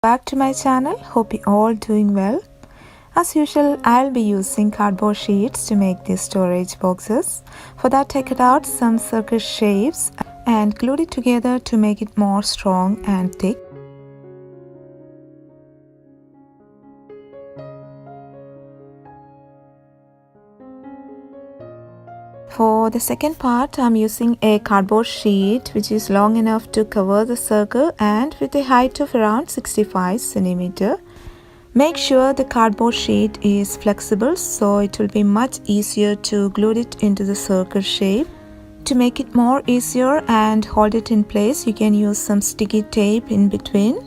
back to my channel. Hope you all doing well. As usual, I'll be using cardboard sheets to make these storage boxes. For that, I cut out some circle shapes and glued it together to make it more strong and thick. For the second part, I'm using a cardboard sheet which is long enough to cover the circle and with a height of around 65 centimeter. Make sure the cardboard sheet is flexible so it will be much easier to glue it into the circle shape. To make it more easier and hold it in place, you can use some sticky tape in between.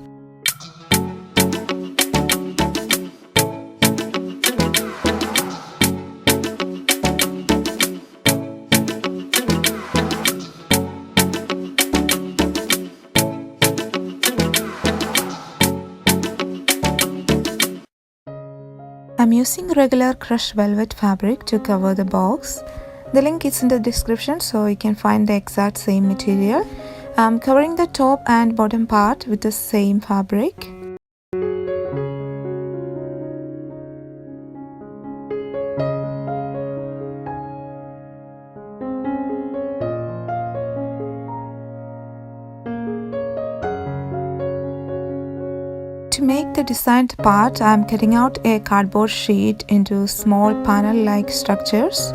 I'm using regular crushed velvet fabric to cover the box. The link is in the description so you can find the exact same material. I'm covering the top and bottom part with the same fabric. To make the designed part, I am cutting out a cardboard sheet into small panel-like structures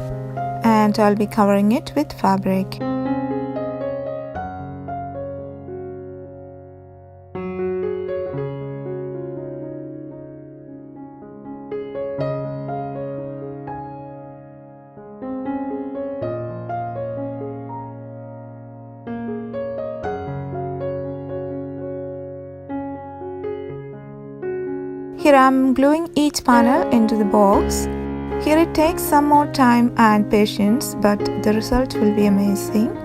and I'll be covering it with fabric. Here I am gluing each panel into the box. Here it takes some more time and patience, but the result will be amazing.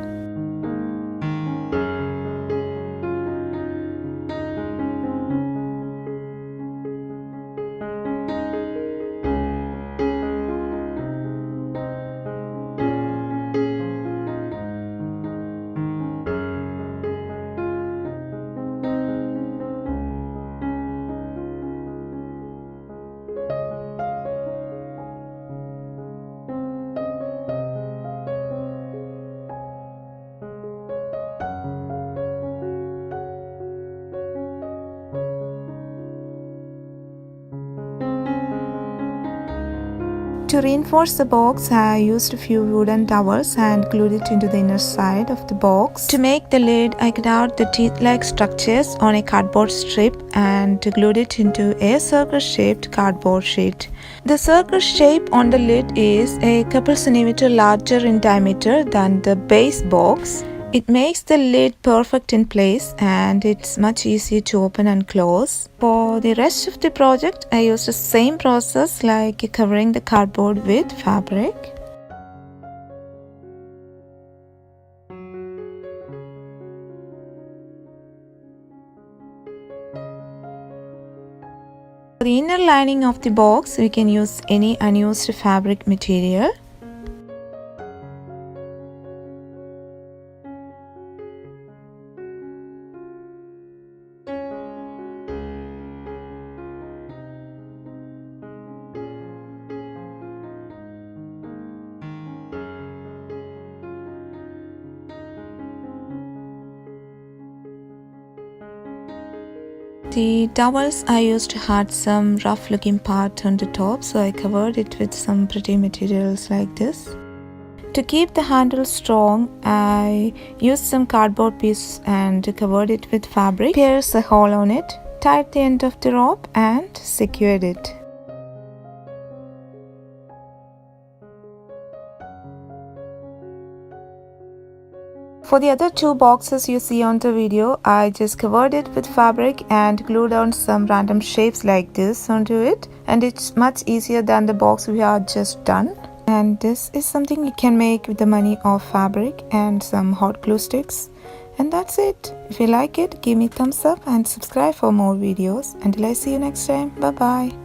To reinforce the box, I used a few wooden towels and glued it into the inner side of the box. To make the lid, I cut out the teeth-like structures on a cardboard strip and glued it into a circle-shaped cardboard sheet. The circle shape on the lid is a couple centimeter larger in diameter than the base box. It makes the lid perfect in place and it's much easier to open and close. For the rest of the project, I used the same process like covering the cardboard with fabric. For the inner lining of the box, we can use any unused fabric material. The towels I used had some rough looking part on the top, so I covered it with some pretty materials like this. To keep the handle strong, I used some cardboard piece and covered it with fabric, pierced a hole on it, tied the end of the rope and secured it. For the other two boxes you see on the video, I just covered it with fabric and glued down some random shapes like this onto it, and it's much easier than the box we have just done. And this is something you can make with the money of fabric and some hot glue sticks. And that's it. If you like it, give me a thumbs up and subscribe for more videos. Until I see you next time, bye bye.